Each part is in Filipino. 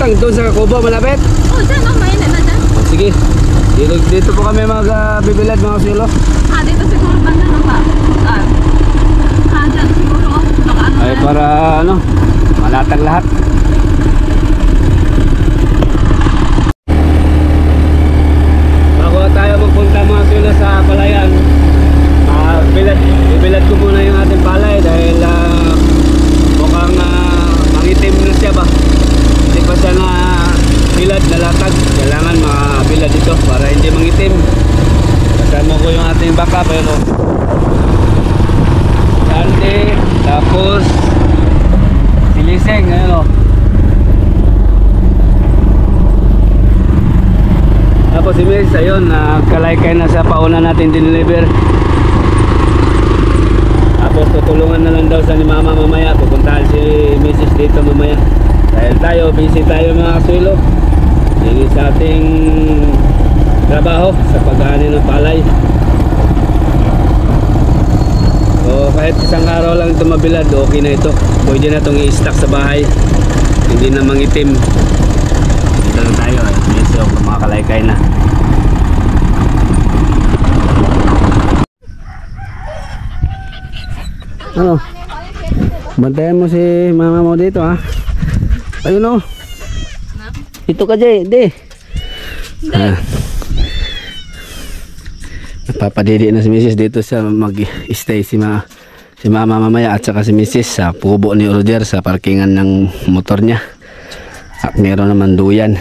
lang, doon sa kubo malapit? Oo, dyan o, mainit na dyan. Sige, dito po kami bibilad mga silo. Dito siguro banda na ba? Dyan siguro. Ay para malatag lahat. Bago tayo magpunta mga silo sa palayan, bibilad ko muna yung ating palay dahil mukhang mangitim na siya ba. Hindi pa siya na bilad na latag. Kailangan makabilad ito para hindi mangitim. Kasama ko yung ating baka pero Sandy, tapos siliseng, ayun o. Tapos si Miss, ayun, kalaykay na sa pauna natin dineliver. Tapos tutulungan na lang daw sa ni Mama mamaya. Pupuntahan si Mrs. dito mamaya. Dahil busy tayo mga kasulo. Hindi sa ating trabaho sa pag-ani ng palay. So kahit isang araw lang ito mabilad, okay na ito. Pwede na itong i-stack sa bahay. Hindi na mangitim. Dito na tayo. Medyo mga kalaykay na. Ano? Bantayan mo si mama mo dito ha. Ayun o. Dito ka Jay. Di. Napapadidi na si Mrs. dito sa mag-stay si mama mamaya at saka si Mrs. sa pubo ni Roger sa parkingan ng motor niya. At meron naman duyan.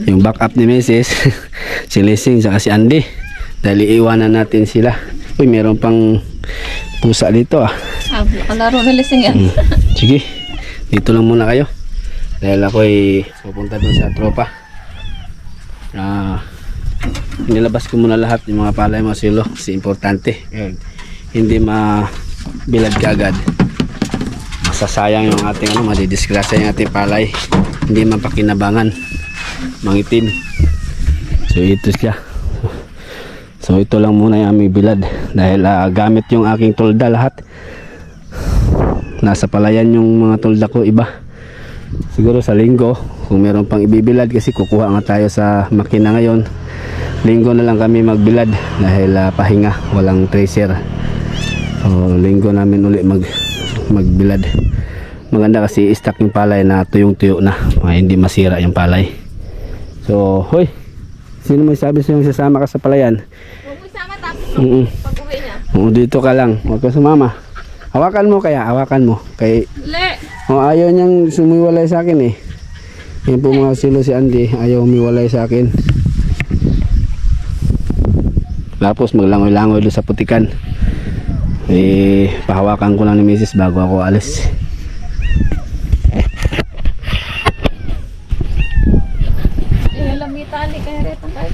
Yung backup ni Mrs. si Lissing saka si Andy. Dahil iiwanan natin sila. Uy, meron pang pusa dito ah. Kalaro na Lissing yan. Sige, dito lang muna kayo. Dahil ako'y pupunta dun sa tropa. Nilabas ko muna lahat yung mga palay mga silo kasi importante. Hindi mabilad kaagad. Masasayang yung ating madidisgrasya yung ating palay. Hindi mapakinabangan. Mangitim. So ito siya. So ito lang muna yung aming bilad. Dahil gamit yung aking tolda lahat. Nasa palayan yung mga tolda ko iba. Siguro sa linggo kung meron pang ibibilad kasi kukuha nga tayo sa makina ngayon. Linggo na lang kami magbilad dahil pahinga, walang tracer. So linggo namin uli magbilad. Maganda kasi i-stack yung palay na tuyong-tuyo na, hindi masira yung palay. So hoy, sino may sabi sa yung sasama ka sa palayan? Huwag mo sama tapos pag-uwi niya. Dito ka lang, huwag ka sumama. Hawakan mo kaya, hawakan mo kay ayaw niyang sumiwalay sa akin eh. Yan po mga silo si Andy, ayaw humiwalay sa akin. Tapos maglangoy-langoy doon sa putikan. Pahawakan ko lang ni Mrs. bago ako alis. Lamitali kaya rito tayo.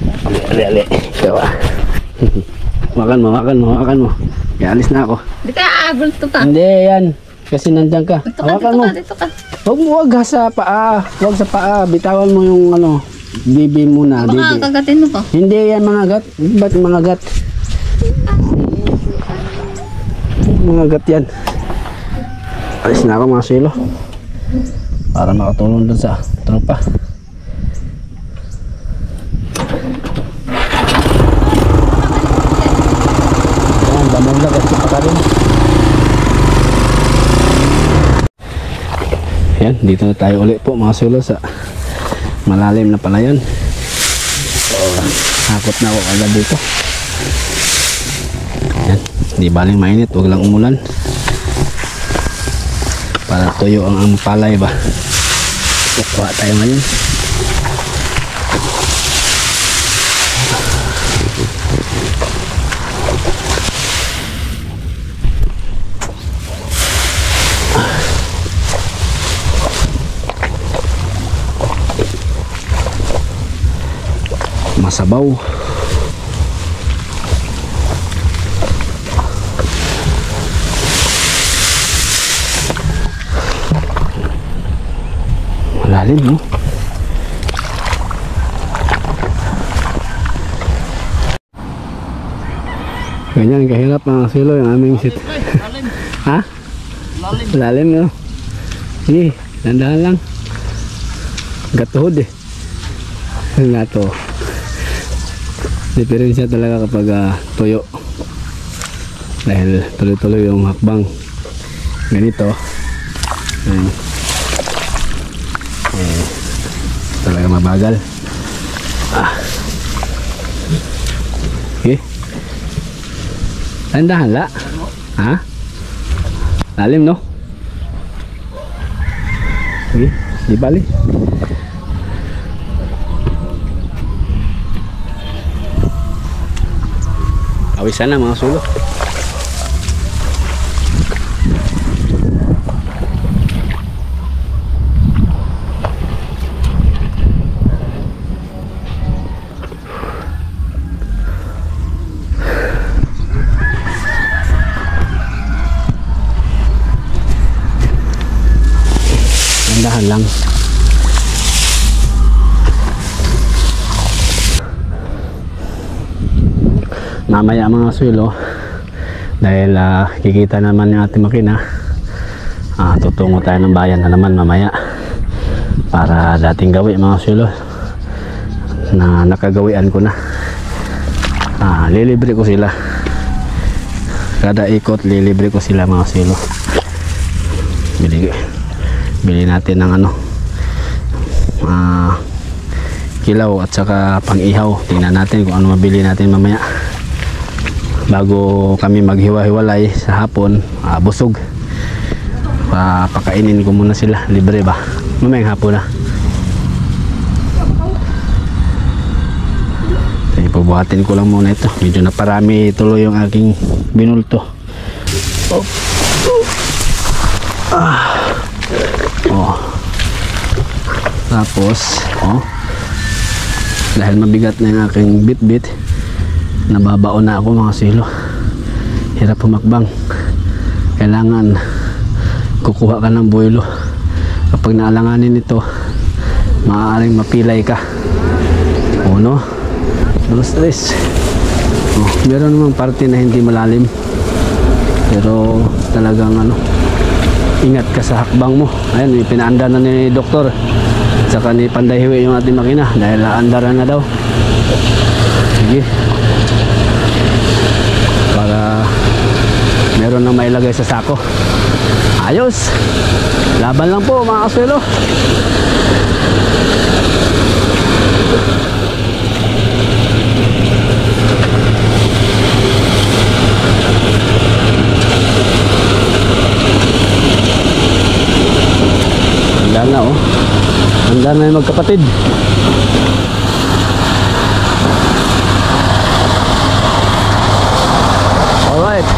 Ali. Hawakan mo. Kaya alis na ako. Di ka aabol to ka. Hindi yan. Kasi nandyan ka. Hawakan mo. Dito ka. Huwag sa paa. Huwag sa paa. Bitawan mo yung bibi muna. Baka kagatin mo pa. Hindi yan mga gat. Ba't mga gat? Mga gat yan. Alis na ako mga silo. Para makatulong dun sa tropa. Ayan, damag na kasi pa rin. Ayan, dito na tayo ulit po mga silo sa malalim na palayan. So, hakot na ako agad dito. Ayan, di baling mainit, huwag lang umulan para tuyo ang palay ba. Kukuha tayo ngayon. Masabaw. Malalim no? Ganyan kahirap mga silo yung aming sit. Ha? Lalim no? Sige, dandahan lang. gatuhod eh. Nga to. Diferensya talaga kapag tuyo. Dahil tuloy-tuloy yung hakbang. Ganito. Ayan. Talaga mabagal. Okay. Tandahan la. Ha? Lalim no? Okay. Di bali. Awisan na mga sulo. Dahan lang. Mamaya mga sulo, dahil kikita naman yung ating makina, tutungo tayo ng bayan na naman mamaya para dating gawi mga sulo na nakagawian ko na. Lilibre ko sila kada ikot, lilibre ko sila mga sulo. Bili natin ng kilaw at saka pang-ihaw. Tingnan natin kung ano mabili natin mamaya bago kami maghiwa-hiwalay sa hapon. Busog, pakainin ko muna sila, libre ba mamayang hapon na. Ipabuhatin ko lang muna ito, medyo naparami tuloy yung aking binulto. Tapos dahil mabigat na yung aking bit-bit, nababaon na ako mga silo. Hirap pumakbang, kailangan kukuha ka ng buwelo. Kapag naalanganin ito, maaaring mapilay ka. 1, 2, 3. Meron namang parte na hindi malalim, pero talagang ingat ka sa hakbang mo. Ayan, pinaanda na ni doktor at saka ni Panday Hiwi yung ating makina dahil andaran na daw. Sige, para meron nang mailagay sa sako. Ayos, laban lang po mga kaswelo. Handa na handa na yung magkapatid. Alright.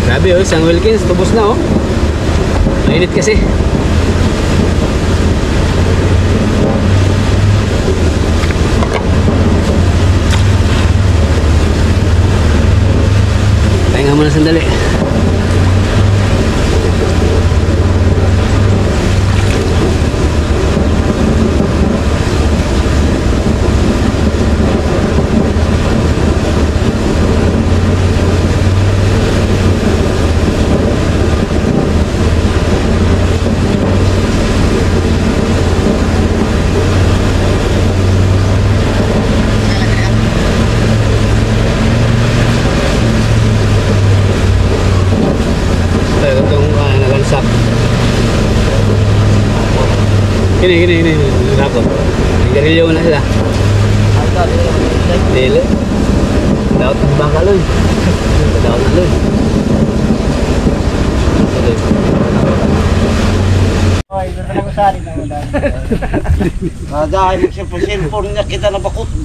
Grabe isang Wilkins, tubos na mainit kasi. Pahinga muna sandali. Gini rapot. Garilyo na sila. Dili. Daot ng baka loy. Daot na loy. Ay, ito na masari na wala. Dahil magsipa-cellphone niya kita na bakutot.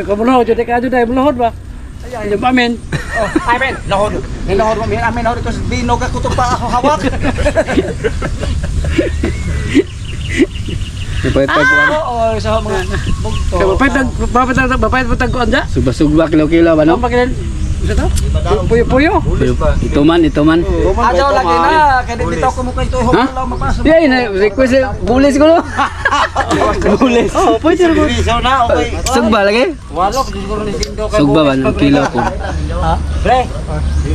Kumulo, jadi ka aja dahil mulohod ba? Ay, yung pamin. Oh, ay men, lahod. May lahod mo, amin lahod ito binog ako ito pa ako hawak. Napayat ko ano? Oo, sa mga bugto. Bapayat matagkuan dyan? Sugba-sugba kilo-kilo ba no? Ano pa ganyan? Isa to? Puyo-puyo. Ito man. Adaw lagi na, kaya dito ko mukha ito Ha? lang mapasok. Yan, request bulis ko no. Bulis. Oh, pwede rin. Bisaw na, okay. Sugba lagi? Walok, siguro ni Dindo kay Sugba ba ng kilo ko? Ha? Pre,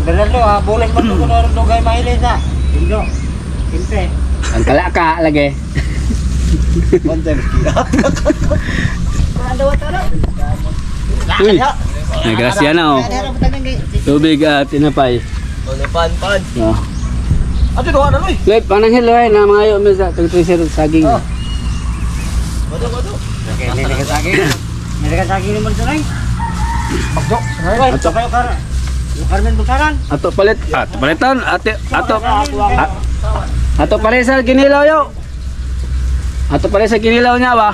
Bernardo, bulis man ko na rin dugay mahilis na. Dindo, kinte. Ang kalaka lagi. Uy, nagrasya na oh. Tubig at tinapay. Pan. Oh. Ato doon na loy. Lep, panang hello ay na mga yung sa tagtrisir saging. Wado. Okay, nilikan saging. Nilikan saging naman sa nang. Pagdo, sanay. Ato kayo kara. Carmen Butaran. Ato palit. Palitan. Ato palit sa kinilaw yo. Ato palit sa kinilaw niya ba?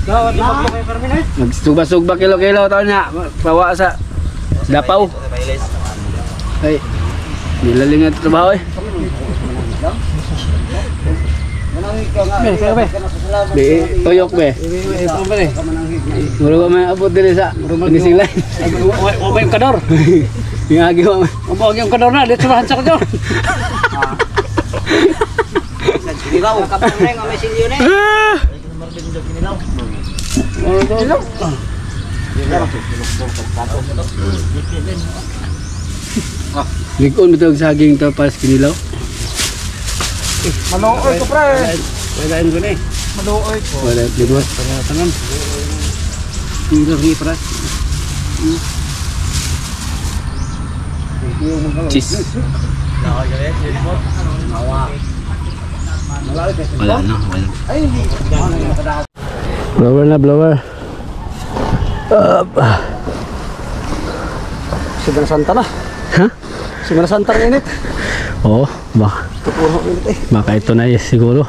Gawat di pagdo kay Carmen eh. Magsugba-sugba kilo-kilo taon niya. Pawa sa dapaw. Ay, nilaling nga ito trabaho eh. Be, toyok be. Muro ba may abot dili sa gising lain. O ba yung kador? Yung agi mo. Umawag yung kador na, dito samahan sa kador. Kinilaw, kapag na yung may silyo na eh. Likon bitog saging to pas kinilaw. Maluoy ko pre. Pwedaan ko na eh. Maluoy ko. Wala dito. Tangan. Tinggal ni para. Cheese. Wala na. Blower na blower. Sigara Santa na. Ha? Sigara Santa na init. Oo, baka. Puro init eh. Baka ito na siguro.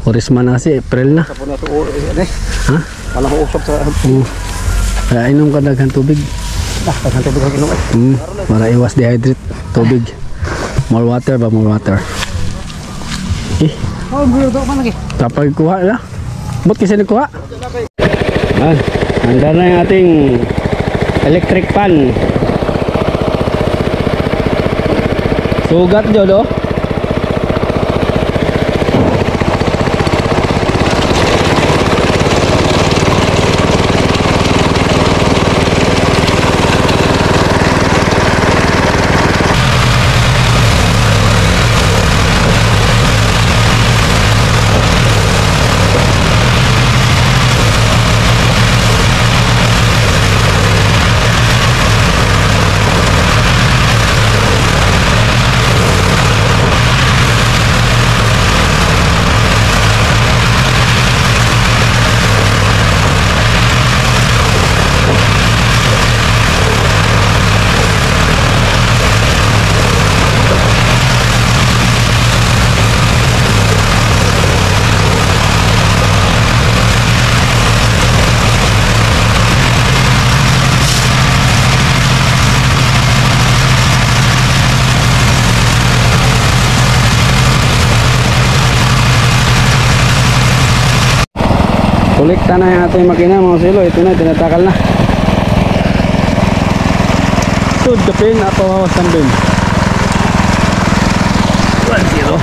Orisman na kasi, April na. Tapos na ito uro eh. Ha? Wala ko usap sa Kaya inom ka daghang tubig. daghang tubig ang inom eh. Para iwas dehydrate. Tubig. More water ba? More water. Oh, bulo daw man lagi. Kapag kuha na. Ba't kasi nagkuha? Handa na yung ating electric fan. Sugat dyan oh. Kolekta na yung ating makina mga silo. Ito na, tinatakal na. Sud kapin, napawawasan din. 1-0.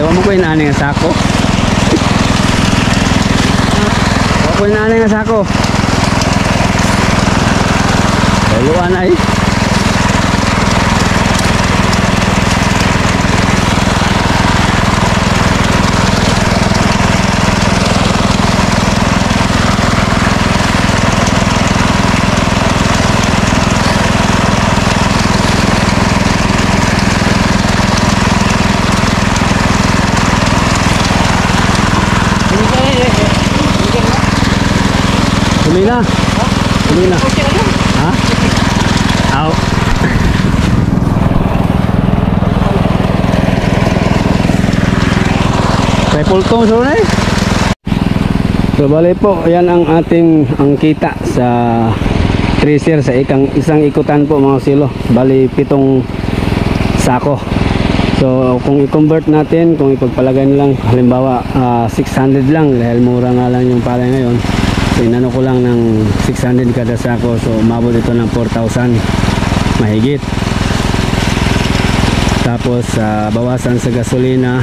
Ewan mo ko inaani nga sako. Ewan ko inaani nga sako. Haluan ay. Huli na. Huli na. Ha? Aw. Triple tone sure na eh. So bali po, yan ang ating ang kita sa tracer sa isang ikutan po mga silo. Bali 7 sako. So kung i-convert natin, kung ipagpalagay lang halimbawa 600 lang dahil mura nga lang yung palay ngayon. So inano ko lang ng 600 kada sako, so umabot ito ng 4,000 mahigit. Tapos bawasan sa gasolina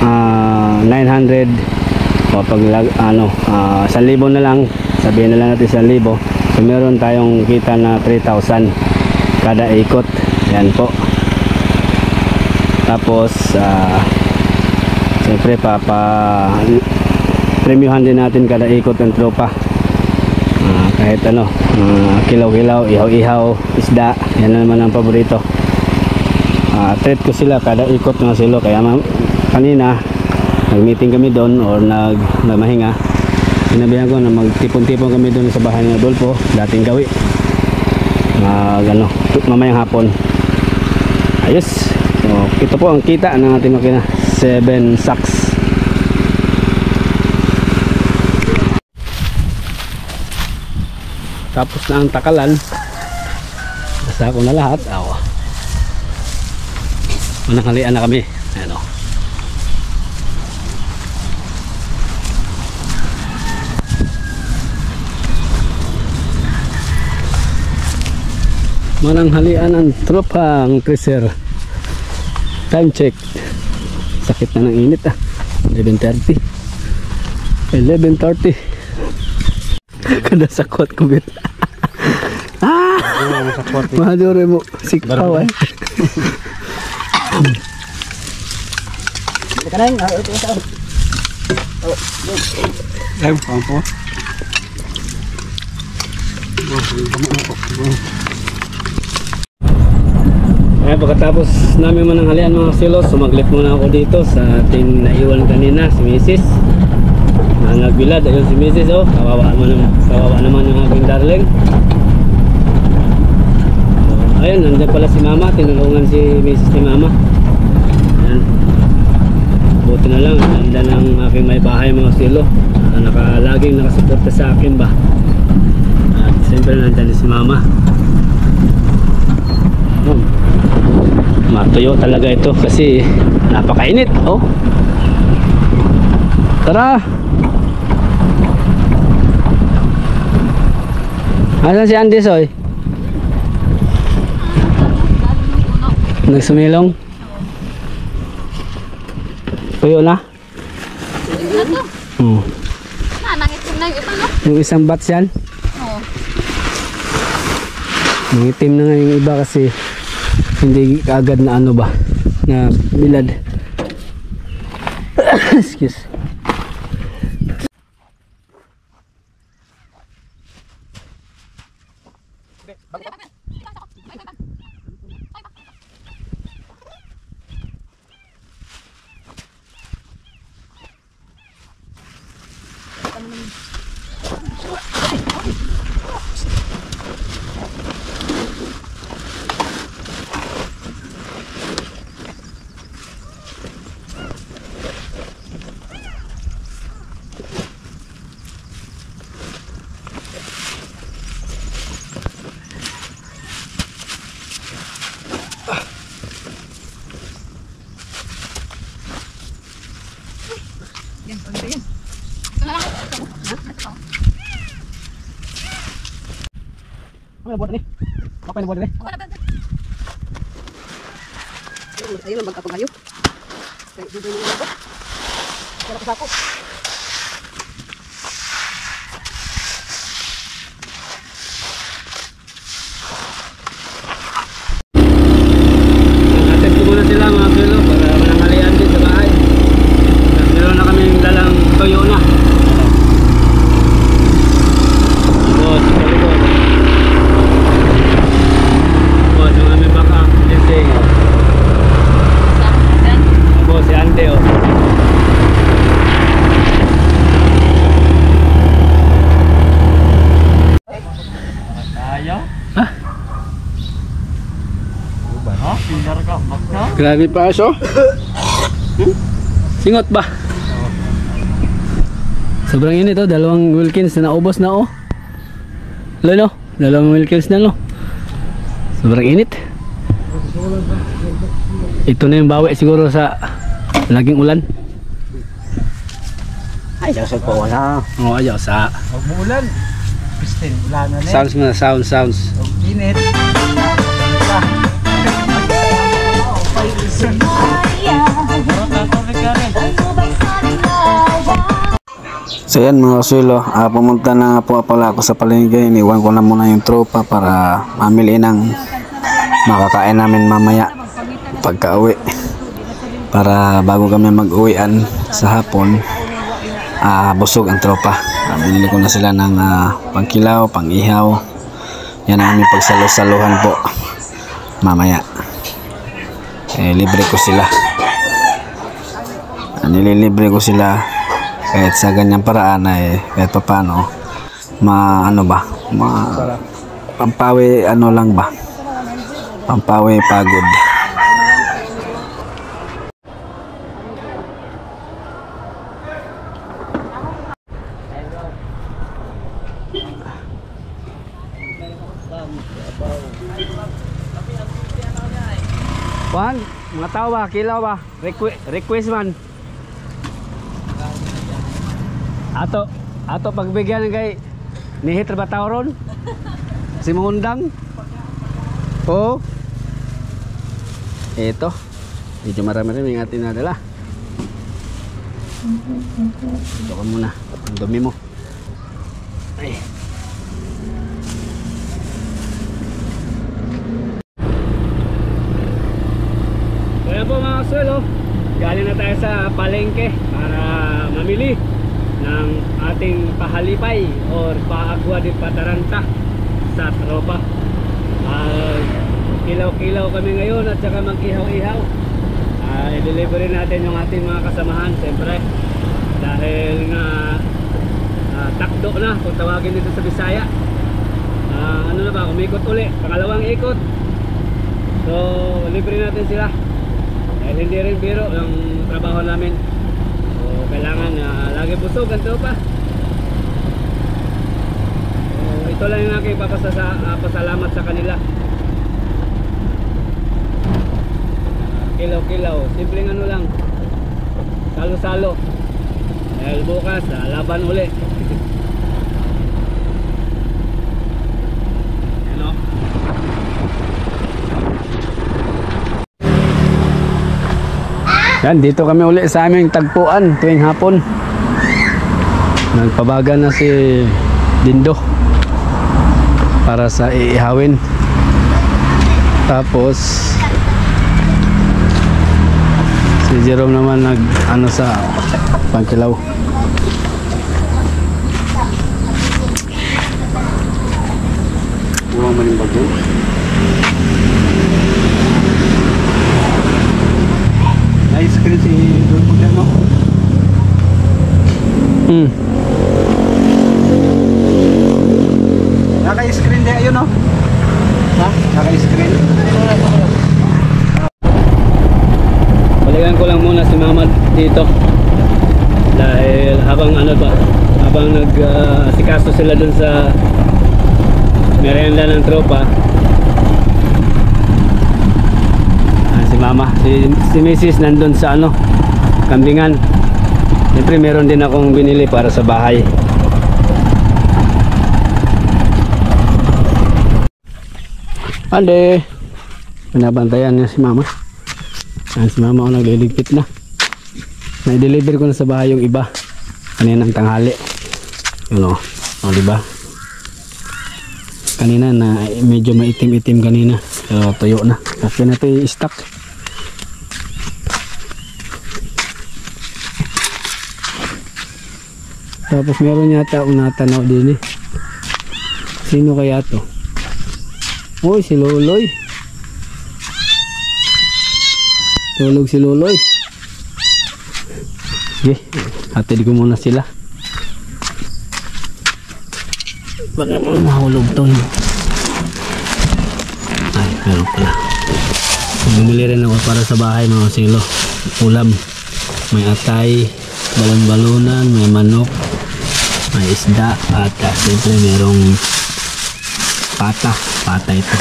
900 o pag 1,000 na lang, sabihin na lang natin 1,000. So meron tayong kita na 3,000 kada ikot. Yan po. Tapos siyempre premiuhan din natin kada ikot ng tropa. Kahit kilaw-kilaw, ihaw-ihaw, isda, yan naman ang paborito. Treat ko sila kada ikot ng silo. Kaya kanina nag-meeting kami doon or nagmahinga. Sinabihan ko na magtipon-tipon kami doon sa bahay ng Adolfo, dating gawi. Mamayang hapon. Ayos. So, ito po ang kita ng ating makina. 7 sacks. Tapos na ang takalan. Basta ko na lahat. Mananghalian na kami. Ayan o. Mananghalian ang tropa ang tracer. Time check. Sakit na ng init 11:30. 11:30. Kada sakot ko bit. Madure mo sikpaw ay. Pagkatapos namin mananghalian mga silos, sumaglit muna ako dito sa ating naiwan kanina, si Mrs. na nagbilad. Ayun si Mrs. Kawawa naman yung aking darling. Ayun, nandiyan pala si Mama, tinulungan si Mrs. ni Mama. Ayan. Buti na lang, nanda ng aking may bahay mga silo, laging nakasuporta sa akin ba. At siyempre nandiyan si Mama. Matuyo talaga ito kasi napakainit. Tara. Asan si Andy Soy? Nagsumilong? Tuyo na? Tuyo na to. Nangitim na yung iba, no? Yung isang batch yan? Oo. Nangitim na nga yung iba kasi hindi kaagad na na bilad. Excuse. Ano buat ni? Apa yang buat ni? Ayo lang magkapag kayo. Kaya dito na ako. Wala pa ako. Grabe pa aso. Singot ba? Sobrang init oh, dalawang Wilkins na naubos na oh. Lalo, dalawang Wilkins na no. Sobrang init. Ito na yung bawi siguro sa laging ulan. Ay, jasad po wala. Oo, ayaw sa Huwag mo ulan. Pistin, ulan na sounds mo na, sounds. Huwag init. So yan mga kasulo, pumunta na nga po pala ako sa palengke. Iniwan ko na muna yung tropa para mamili ng makakain namin mamaya pagka uwi, para bago kami mag-uwian sa hapon, busog ang tropa. Binili ko na sila ng pangkilaw, pang-ihaw. Yan ang aming pagsalo-saluhan po mamaya. Libre ko sila, nililibre ko sila kahit sa ganyang paraan ay kahit pa paano pampawi lang ba, pampawi pagod. Juan, mga tao ba, kilaw ba, request man. Ato pagbigyan ng kay nihit ba tao ron? Si Mundang? Oo. Ito. Medyo marami-rami yung ating nadala. Ito ka muna. Ang dumi mo. Ay. Kaya po mga kasuelo, galing na tayo sa palengke para mamili ng ating pahalipay or paagwa di pataranta sa tropa. Kilaw-kilaw kami ngayon at saka mag-ihaw-ihaw. I-deliver natin yung ating mga kasamahan siyempre dahil nga takdo na kung tawagin dito sa Bisaya. Ano na ba, umikot uli, pangalawang ikot. So libre natin sila dahil hindi rin biro yung trabaho namin. Kailangan lagi busog ang tropa. Ito lang yung aking pasalamat sa kanila. Kilaw-kilaw, simpleng ano lang, salo-salo dahil bukas laban uli. Hello. Yan, dito kami uli sa aming tagpuan tuwing hapon. Nagpabaga na si Dindo para sa iihawin. Tapos si Jerome naman sa pangkilaw. Buwang maling bagyo. Nai-screen si Dulpog na, no? Naka-screen din ayun, no? Ha? Naka-screen. Balikan ko lang muna si Mama dito dahil habang nag-asikaso sila dun sa merienda ng tropa. Si Mama, si Mrs. nandun sa kambingan. Siyempre meron din akong binili para sa bahay. Ande, pinabantayan niya si Mama. Si Mama ako nagliligpit na. Na-deliver ko na sa bahay yung iba kaninang tanghali. Yun o, diba? Kanina na medyo maitim-itim kanina, pero tuyo na. Kasi na ito i-stock. Tapos meron yata akong natanaw din eh. Sino kaya to? Uy, si Loloy. Tulog si Loloy. Sige, hatid ko muna sila. Baka mahulog to. Ay, meron pala. Bumili rin ako para sa bahay mga silo. Ulam. May atay, balon-balunan, may manok, may isda, at siyempre merong pata. Pata ito.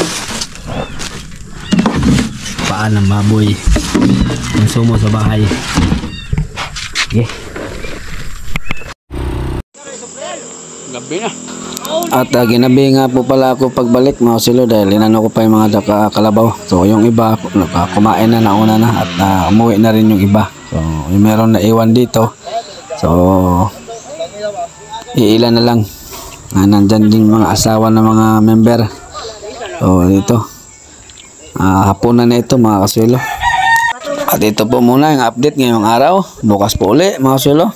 Paa ng baboy. Konsumo sa bahay. Okay. Gabi na. At ginabi nga po pala ako pagbalik mga silo dahil inano ko pa yung mga kalabaw. So yung iba kumain na nauna na at umuwi na rin yung iba. So yung meron na iwan dito. So iilan na lang. Nandyan din mga asawa ng mga member. So dito hapunan na ito mga kasilo. At ito po muna yung update ngayong araw. Bukas po uli mga kasilo.